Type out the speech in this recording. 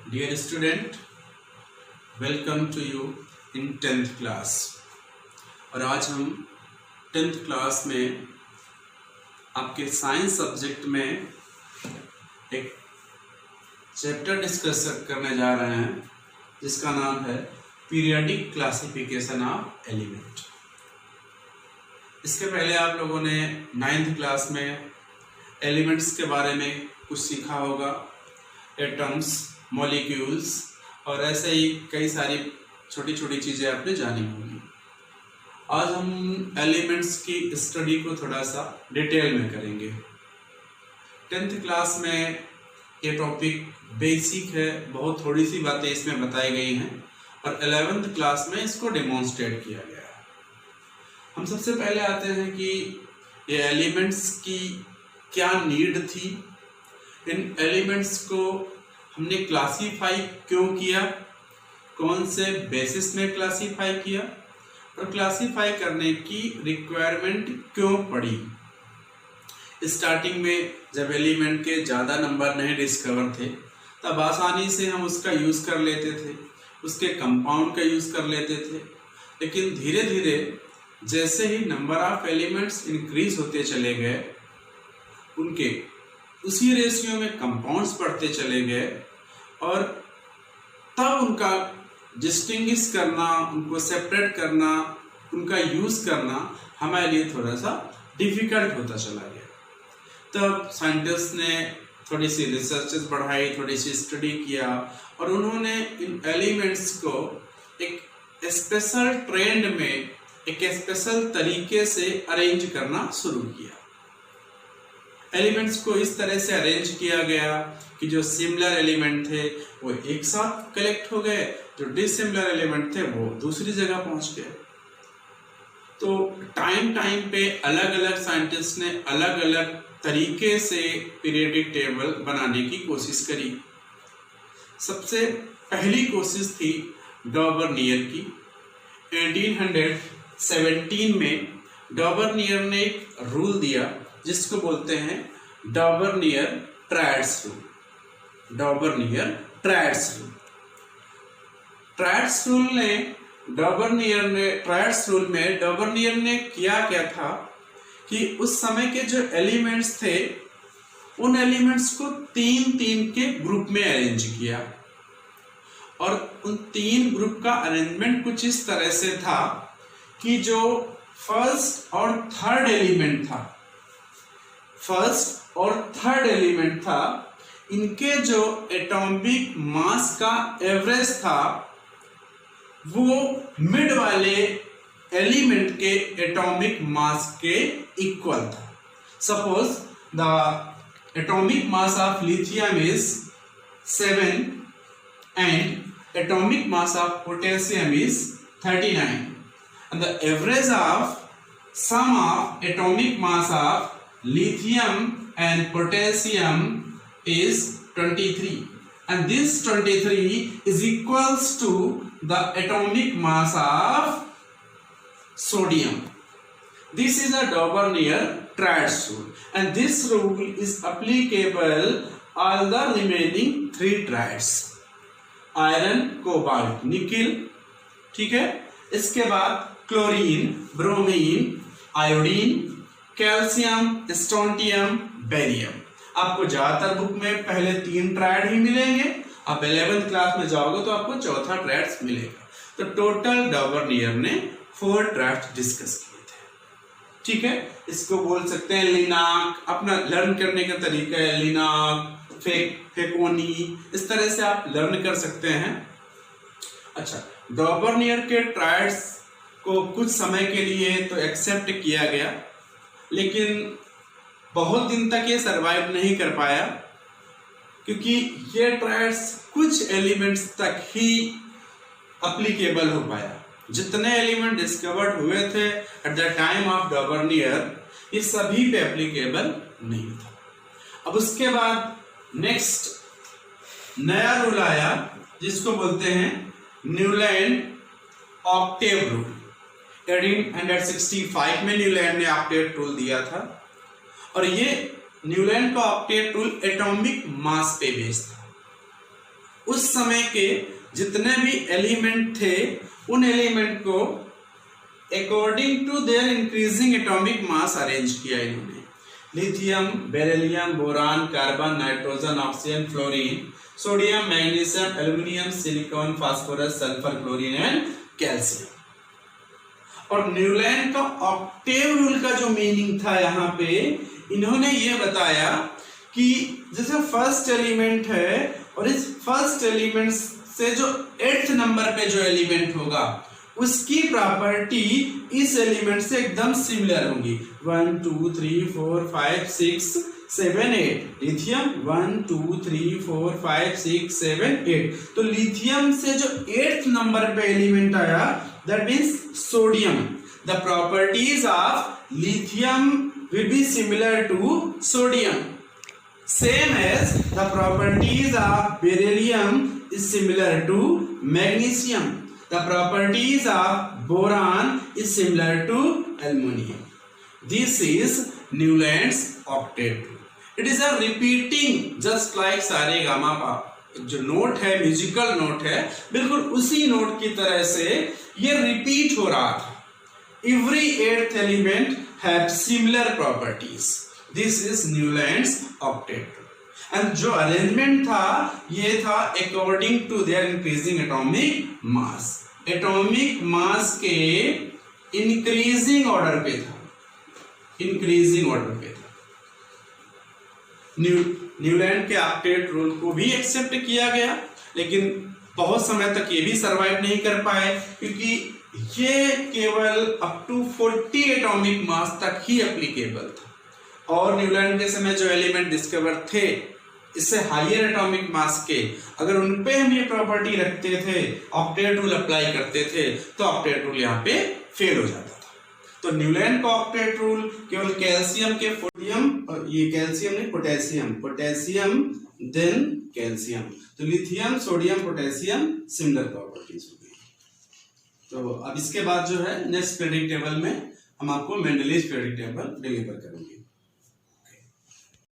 Dear student, welcome to you in 10th class। और आज हम 10th क्लास में आपके साइंस सब्जेक्ट में एक चैप्टर डिस्कस करने जा रहे हैं जिसका नाम है पीरियोडिक क्लासिफिकेशन ऑफ एलिमेंट। इसके पहले आप लोगों ने 9th क्लास में एलिमेंट्स के बारे में कुछ सीखा होगा, एटम्स, मॉलिक्यूल्स और ऐसे ही कई सारी छोटी छोटी चीज़ें आपने जानी होंगी। आज हम एलिमेंट्स की स्टडी को थोड़ा सा डिटेल में करेंगे। 10th क्लास में ये टॉपिक बेसिक है, बहुत थोड़ी सी बातें इसमें बताई गई हैं और 11th क्लास में इसको डेमोन्स्ट्रेट किया गया है। हम सबसे पहले आते हैं कि ये एलिमेंट्स की क्या नीड थी, इन एलिमेंट्स को हमने क्लासीफाई क्यों किया, कौन से बेसिस में क्लासीफाई किया और क्लासीफाई करने की रिक्वायरमेंट क्यों पड़ी। स्टार्टिंग में जब एलिमेंट के ज़्यादा नंबर नहीं डिस्कवर थे तब आसानी से हम उसका यूज़ कर लेते थे, उसके कंपाउंड का यूज़ कर लेते थे। लेकिन धीरे धीरे जैसे ही नंबर ऑफ एलिमेंट्स इंक्रीज होते चले गए, उनके उसी रेशियो में कंपाउंड्स बढ़ते चले गए और तब उनका डिस्टिंग्विश करना, उनको सेपरेट करना, उनका यूज़ करना हमारे लिए थोड़ा सा डिफिकल्ट होता चला गया। तब साइंटिस्ट ने थोड़ी सी रिसर्चेस बढ़ाई, थोड़ी सी स्टडी किया और उन्होंने इन एलिमेंट्स को एक स्पेशल ट्रेंड में, एक स्पेशल तरीके से अरेंज करना शुरू किया। एलिमेंट्स को इस तरह से अरेंज किया गया कि जो सिमिलर एलिमेंट थे वो एक साथ कलेक्ट हो गए, जो डिसिमिलर एलिमेंट थे वो दूसरी जगह पहुंच गए। तो टाइम पे अलग अलग साइंटिस्ट ने अलग अलग तरीके से पीरियोडिक टेबल बनाने की कोशिश करी। सबसे पहली कोशिश थी डॉबर्नियर की। 1817 में डॉबर्नियर ने एक रूल दिया जिसको बोलते हैं डॉबर्नियर triads rule. डॉबर्नियर triads rule. Triads rule में डॉबर्नियर ने क्या था कि उस समय के जो एलिमेंट्स थे उन एलिमेंट्स को तीन के ग्रुप में अरेंज किया और उन 3 ग्रुप का अरेंजमेंट कुछ इस तरह से था कि जो फर्स्ट और थर्ड एलिमेंट था, इनके जो एटॉमिक मास का एवरेज था वो मिड वाले एलिमेंट के एटॉमिक मास के इक्वल था। Suppose the atomic mass of lithium is 7 and atomic mass of potassium is 39 and the average of sum of atomic mass of lithium and potassium is 23 and this 23 is equals to the atomic mass of sodium. This is a Daubernier triads rule and this rule is applicable all the remaining 3 triads: iron, cobalt, nickel. ठीक है, इसके बाद chlorine, bromine, iodine, calcium, strontium, barium. आपको ज्यादातर book में पहले 3 triad ही मिलेंगे, आप 11th क्लास में जाओगे तो आपको चौथा ट्रायड मिलेगा। तो टोटल डॉबर्नियर ने 4 ट्रायड डिस्कस किए थे। ठीक है, इसको बोल सकते हैं लिनाक, अपना लर्न करने का तरीका है लिनाक, फेकोनी, इस तरह से आप लर्न कर सकते हैं। अच्छा, डॉबर्नियर के ट्रायड्स को कुछ समय के लिए तो एक्सेप्ट किया गया लेकिन बहुत दिन तक ये सरवाइव नहीं कर पाया क्योंकि ये ट्रायड्स कुछ एलिमेंट्स तक ही एप्लीकेबल हो पाया। जितने एलिमेंट डिस्कवर्ड हुए थे एट द टाइम ऑफ डॉबर्नियर ये सभी पे एप्लीकेबल नहीं था। अब उसके बाद नेक्स्ट नया रूल आया जिसको बोलते हैं न्यूलैंड ऑक्टेव रूल। 1865 में न्यूलैंड ने ऑक्टेव रूल दिया था और ये न्यूलैंड का ऑक्टेव रूल एटॉमिक मास पे बेस्ड था। उस समय के जितने भी एलिमेंट थे उन एलिमेंट को according to their increasing atomic mass arrange किया इन्होंने। Lithium, beryllium, boron, carbon, nitrogen, oxygen, fluorine, sodium, magnesium, aluminium, silicon, phosphorus, sulphur, chlorine and calcium. और न्यूलैंड का ऑक्टेव रूल का जो मीनिंग था यहाँ पे इन्होंने ये बताया कि जैसे फर्स्ट एलिमेंट है और इस फर्स्ट एलिमेंट से जो 8th नंबर पे जो एलिमेंट होगा उसकी प्रॉपर्टी इस एलिमेंट से एकदम सिमिलर होंगी। 1 2 3 4 5 6 7 8 लिथियम 1 2 3 4 5 6 7 8। तो लिथियम से जो 8th नंबर पे एलिमेंट आया that means sodium. The properties of lithium will be similar to sodium. Same as the properties of beryllium is similar to magnesium. The properties of boron is similar to aluminum. This is Newland's octet. It is a repeating just like सारे gamma पा जो note है musical note है बिल्कुल उसी note की तरह से ये रिपीट हो रहा था। Every 8th element have similar properties. This is Newlands octet and जो अरेंजमेंट था ये था according to their increasing atomic mass. Atomic mass के इंक्रीजिंग ऑर्डर पे था, इंक्रीजिंग ऑर्डर पे था। न्यूलैंड के ऑक्टेट रूल को भी एक्सेप्ट किया गया लेकिन बहुत समय तक ये भी सरवाइव नहीं कर पाए क्योंकि ये केवल अप टू 40 एटॉमिक मास तक ही एप्लीकेबल था और न्यूलैंड के समय जो एलिमेंट डिस्कवर थे इससे हायर एटॉमिक मास के अगर उन पे हम ये प्रॉपर्टी रखते थे, ऑक्टेट रूल अप्लाई करते थे तो ऑक्टेट रूल यहाँ पे फेल हो जाता था। तो न्यूलैंड का ऑक्टेट रूल केवल कैल्शियम के सोडियम, ये कैल्शियम नहीं पोटेशियम, पोटेशियम देन कैल्शियम, तो lithium, sodium, potassium similar properties होगी। तो अब इसके बाद जो है नेक्स्ट पीरियडिक टेबल में हम आपको मेंडलीज पीरियडिक टेबल डिलीवर करेंगे।